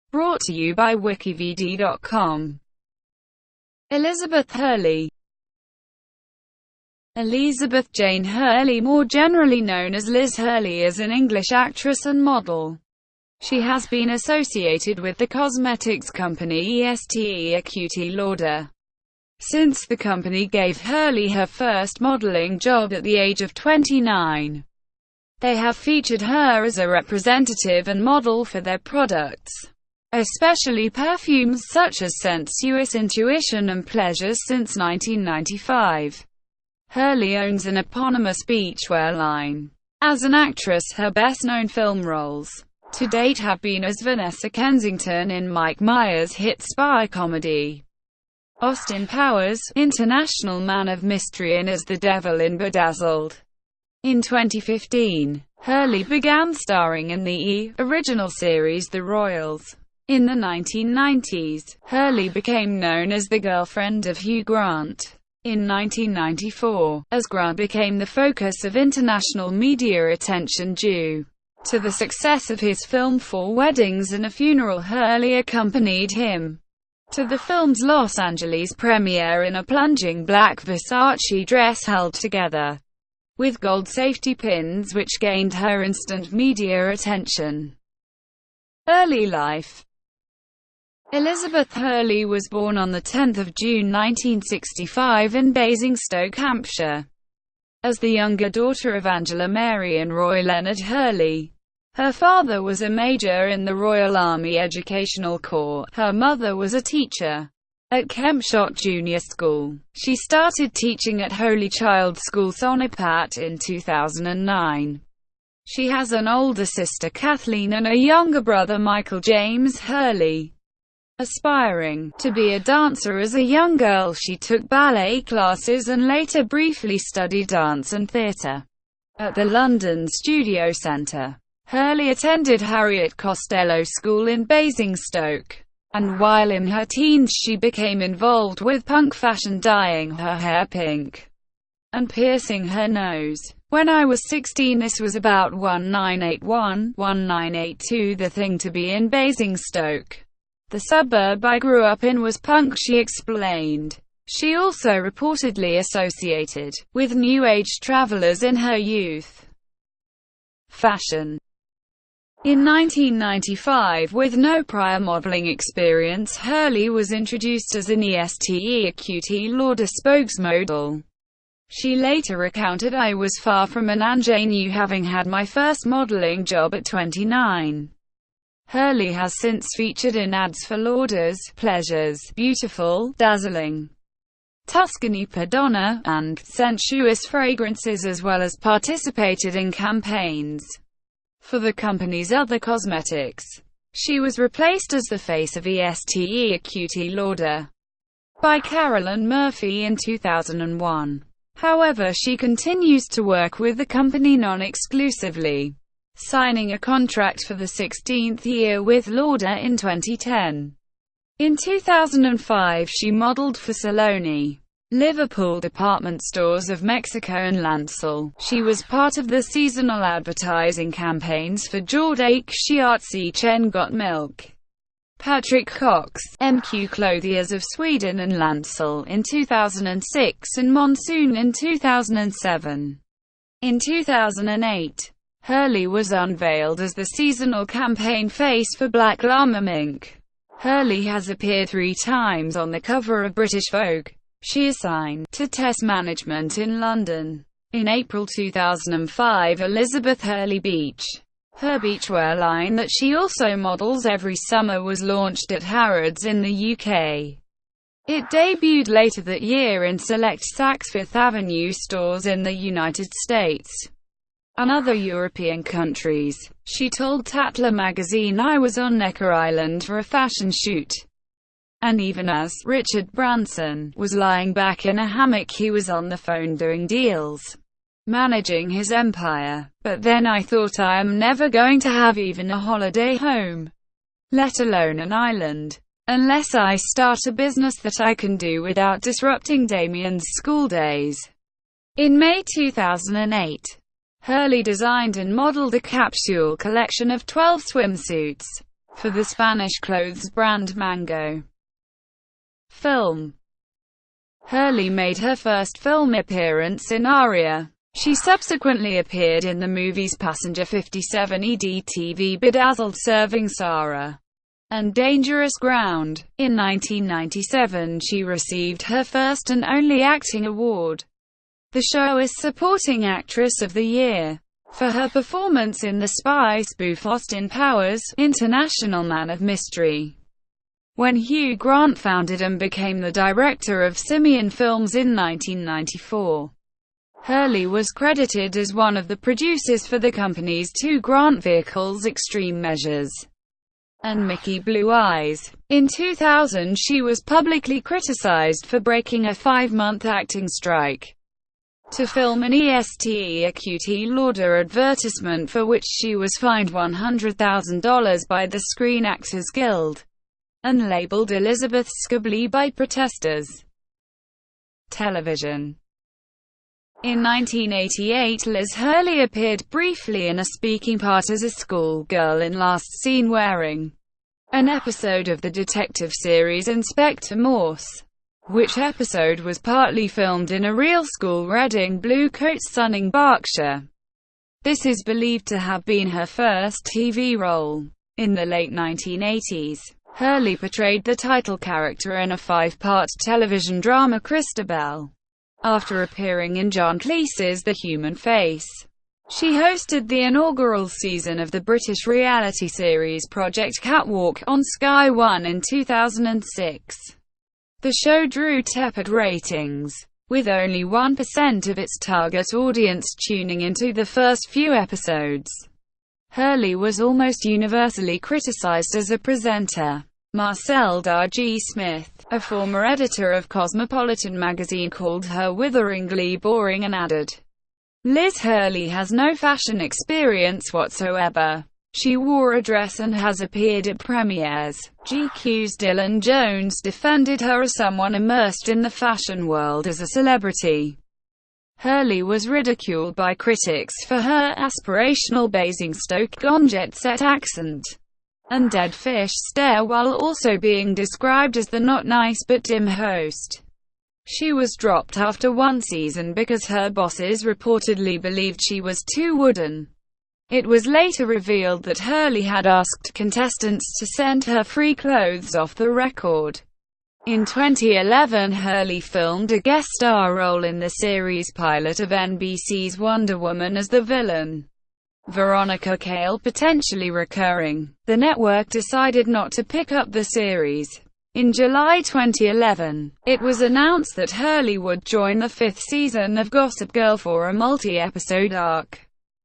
Brought to you by WikiVidi.com. Elizabeth Hurley. Elizabeth Jane Hurley, more generally known as Liz Hurley, is an English actress and model. She has been associated with the cosmetics company Estée Lauder since the company gave Hurley her first modeling job at the age of 29. They have featured her as a representative and model for their products, especially perfumes such as Sensuous, Intuition and Pleasure since 1995. Hurley owns an eponymous beachwear line. As an actress, her best-known film roles to date have been as Vanessa Kensington in Mike Myers' hit spy comedy Austin Powers, International Man of Mystery, and as the Devil in Bedazzled. In 2015, Hurley began starring in the original series The Royals. In the 1990s, Hurley became known as the girlfriend of Hugh Grant. In 1994, as Grant became the focus of international media attention due to the success of his film 4 Weddings and a Funeral, Hurley accompanied him to the film's Los Angeles premiere in a plunging black Versace dress held together with gold safety pins, which gained her instant media attention. Early life. Elizabeth Hurley was born on 10 June 1965 in Basingstoke, Hampshire, as the younger daughter of Angela Mary and Roy Leonard Hurley. Her father was a major in the Royal Army Educational Corps. Her mother was a teacher at Kempshott Junior School. She started teaching at Holy Child School Sonipat in 2009. She has an older sister Kathleen and a younger brother Michael James Hurley. Aspiring to be a dancer as a young girl, she took ballet classes and later briefly studied dance and theatre at the London Studio Centre. Hurley attended Harriet Costello School in Basingstoke, and while in her teens she became involved with punk fashion, dyeing her hair pink and piercing her nose. When I was 16, this was about 1981-1982, the thing to be in Basingstoke. The suburb I grew up in was punk, she explained. She also reportedly associated with New Age travelers in her youth. Fashion. In 1995, with no prior modeling experience, Hurley was introduced as an Estée Lauder spokesmodel. She later recounted, "I was far from an ingenue, having had my first modeling job at 29. Hurley has since featured in ads for Lauder's Pleasures, Beautiful, Dazzling, Tuscany Perdona, and Sensuous fragrances, as well as participated in campaigns for the company's other cosmetics. She was replaced as the face of Estée Lauder by Carolyn Murphy in 2001. However, she continues to work with the company non-exclusively, signing a contract for the 16th year with Lauder in 2010. In 2005, she modeled for Saloni, Liverpool department stores of Mexico and Lancel. She was part of the seasonal advertising campaigns for Jordake, Shiatsi, Chen Got Milk, Patrick Cox, MQ Clothiers of Sweden and Lancel in 2006 and Monsoon in 2007. In 2008, Hurley was unveiled as the seasonal campaign face for Black Llama Mink. Hurley has appeared 3 times on the cover of British Vogue. She assigned to Tess Management in London. In April 2005, Elizabeth Hurley Beach, her beachwear line that she also models every summer, was launched at Harrods in the UK. It debuted later that year in select Saks Fifth Avenue stores in the United States and other European countries. She told Tatler magazine, "I was on Necker Island for a fashion shoot. And even as Richard Branson was lying back in a hammock, he was on the phone doing deals, managing his empire. But then I thought, I am never going to have even a holiday home, let alone an island, unless I start a business that I can do without disrupting Damien's school days." In May 2008, Hurley designed and modeled a capsule collection of 12 swimsuits for the Spanish clothes brand Mango. Film. Hurley made her first film appearance in Aria. She subsequently appeared in the movies Passenger 57 EDTV Bedazzled serving Sarah and Dangerous Ground. In 1997 she received her first and only acting award, the show as Supporting Actress of the Year, for her performance in the spy spoof Austin Powers' International Man of Mystery. When Hugh Grant founded and became the director of Simeon Films in 1994, Hurley was credited as one of the producers for the company's two Grant vehicles, Extreme Measures and Mickey Blue Eyes. In 2000 she was publicly criticized for breaking a 5-month acting strike to film an Estée Lauder advertisement, for which she was fined $100,000 by the Screen Actors Guild and labeled Elizabeth Scoblie by protesters. Television. In 1988, Liz Hurley appeared briefly in a speaking part as a schoolgirl in Last Seen Wearing, an episode of the detective series Inspector Morse, which episode was partly filmed in a real school Reading Bluecoats Sunning, Berkshire. This is believed to have been her first TV role. In the late 1980s, Hurley portrayed the title character in a 5-part television drama Christabel, after appearing in John Cleese's The Human Face. She hosted the inaugural season of the British reality series Project Catwalk on Sky One in 2006. The show drew tepid ratings, with only 1% of its target audience tuning into the first few episodes. Hurley was almost universally criticized as a presenter. Marcel Dargy Smith, a former editor of Cosmopolitan magazine, called her witheringly boring and added, "Liz Hurley has no fashion experience whatsoever. She wore a dress and has appeared at premieres." GQ's Dylan Jones defended her as someone immersed in the fashion world as a celebrity. Hurley was ridiculed by critics for her aspirational Basingstoke jet-set accent and dead fish stare, while also being described as the not nice but dim host. She was dropped after one season because her bosses reportedly believed she was too wooden. It was later revealed that Hurley had asked contestants to send her free clothes off the record. In 2011, Hurley filmed a guest star role in the series pilot of NBC's Wonder Woman as the villain, Veronica Cale, potentially recurring. The network decided not to pick up the series. In July 2011, it was announced that Hurley would join the 5th season of Gossip Girl for a multi-episode arc.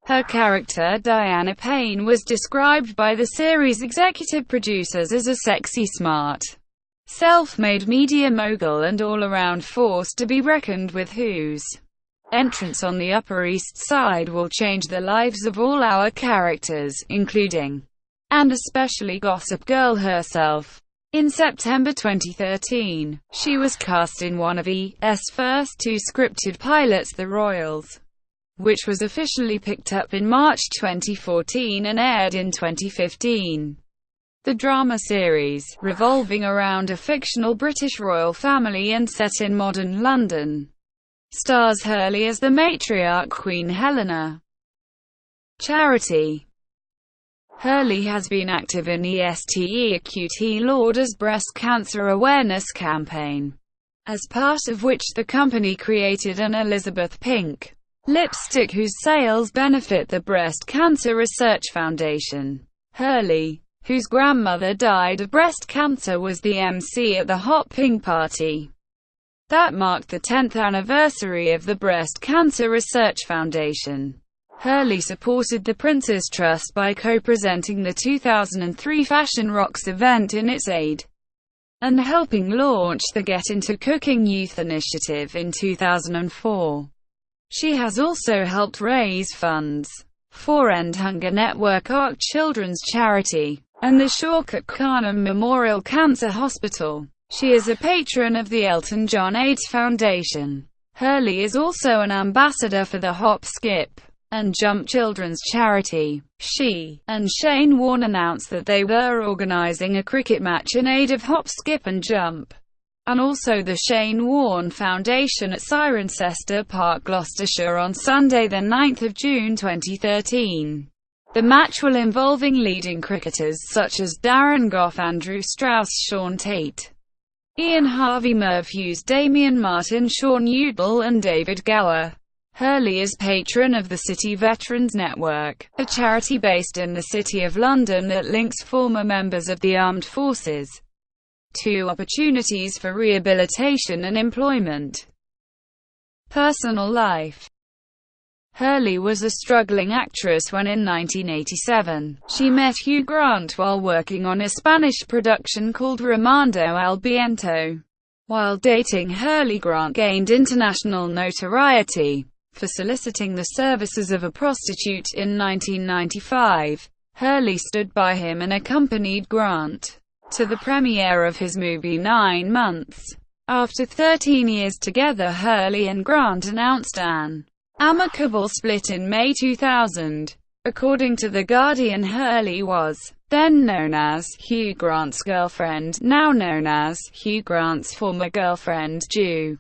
Her character, Diana Payne, was described by the series executive producers as a sexy, smart, self-made media mogul and all-around force to be reckoned with, whose entrance on the Upper East Side will change the lives of all our characters, including, and especially, Gossip Girl herself. In September 2013, she was cast in one of E!'s first 2 scripted pilots, The Royals, which was officially picked up in March 2014 and aired in 2015. The drama series, revolving around a fictional British royal family and set in modern London, stars Hurley as the matriarch Queen Helena. Charity. Hurley has been active in Estée Lauder's breast cancer awareness campaign, as part of which the company created an Elizabeth Pink lipstick whose sales benefit the Breast Cancer Research Foundation. Hurley, whose grandmother died of breast cancer, was the MC at the Hot Pink Party that marked the 10th anniversary of the Breast Cancer Research Foundation. Hurley supported the Prince's Trust by co-presenting the 2003 Fashion Rocks event in its aid, and helping launch the Get Into Cooking Youth Initiative in 2004. She has also helped raise funds for End Hunger Network, ARC Children's Charity, and the Shaukat Khanum Memorial Cancer Hospital. She is a patron of the Elton John AIDS Foundation. Hurley is also an ambassador for the Hop Skip and Jump children's charity. She and Shane Warne announced that they were organizing a cricket match in aid of Hop, Skip and Jump, and also the Shane Warne Foundation at Cirencester Park, Gloucestershire on Sunday, 9 June 2013. The match will involving leading cricketers such as Darren Gough, Andrew Strauss, Sean Tate, Ian Harvey, Merv Hughes, Damian Martin, Sean Udall and David Gower. Hurley is patron of the City Veterans Network, a charity based in the City of London that links former members of the armed forces to opportunities for rehabilitation and employment. Personal life. Hurley was a struggling actress when in 1987, she met Hugh Grant while working on a Spanish production called Remando al Viento. While dating Hurley, Grant gained international notoriety for soliciting the services of a prostitute. In 1995, Hurley stood by him and accompanied Grant to the premiere of his movie 9 Months. After 13 years together, Hurley and Grant announced an amicable split in May 2000. According to The Guardian, Hurley was then known as Hugh Grant's girlfriend, now known as Hugh Grant's former girlfriend, due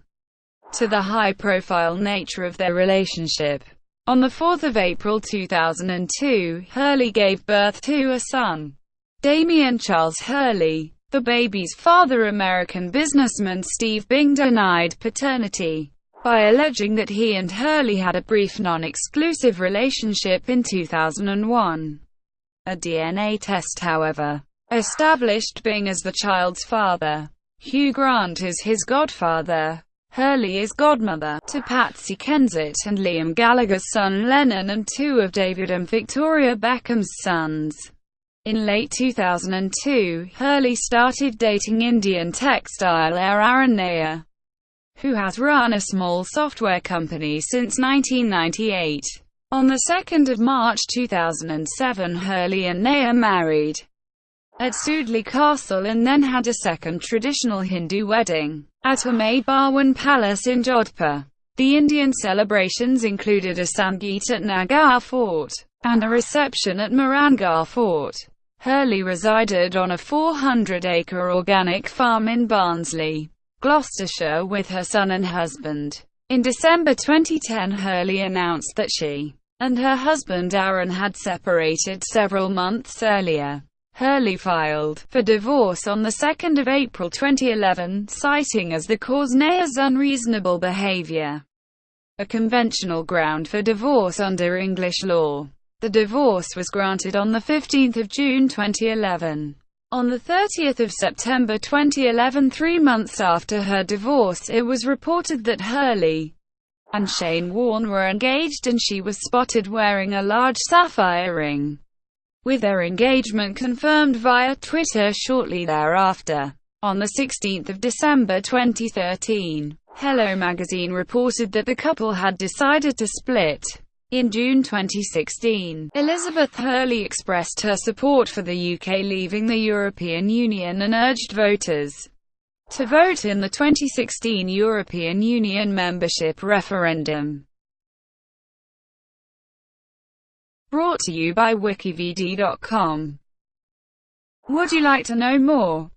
to the high-profile nature of their relationship. On 4 April 2002, Hurley gave birth to a son, Damien Charles Hurley. The baby's father, American businessman Steve Bing, denied paternity by alleging that he and Hurley had a brief non-exclusive relationship in 2001. A DNA test, however, established Bing as the child's father. Hugh Grant is his godfather. Hurley is godmother to Patsy Kensit and Liam Gallagher's son Lennon and 2 of David and Victoria Beckham's sons. In late 2002, Hurley started dating Indian textile heir Aaron Nair, who has run a small software company since 1998. On 2 March 2007, Hurley and Nair married at Sudley Castle and then had a second traditional Hindu wedding at Umaid Bharwan Palace in Jodhpur. The Indian celebrations included a Sangeet at Nagar Fort and a reception at Marangarh Fort. Hurley resided on a 400-acre organic farm in Barnsley, Gloucestershire, with her son and husband. In December 2010, Hurley announced that she and her husband Aaron had separated several months earlier. Hurley filed for divorce on 2 April 2011, citing as the cause Nair's unreasonable behavior, a conventional ground for divorce under English law. The divorce was granted on 15 June 2011. On 30 September 2011, 3 months after her divorce, it was reported that Hurley and Shane Warne were engaged, and she was spotted wearing a large sapphire ring, with their engagement confirmed via Twitter shortly thereafter. On 16 December 2013, Hello magazine reported that the couple had decided to split. In June 2016, Elizabeth Hurley expressed her support for the UK leaving the European Union and urged voters to vote in the 2016 European Union membership referendum. Brought to you by WikiVidi.com. Would you like to know more?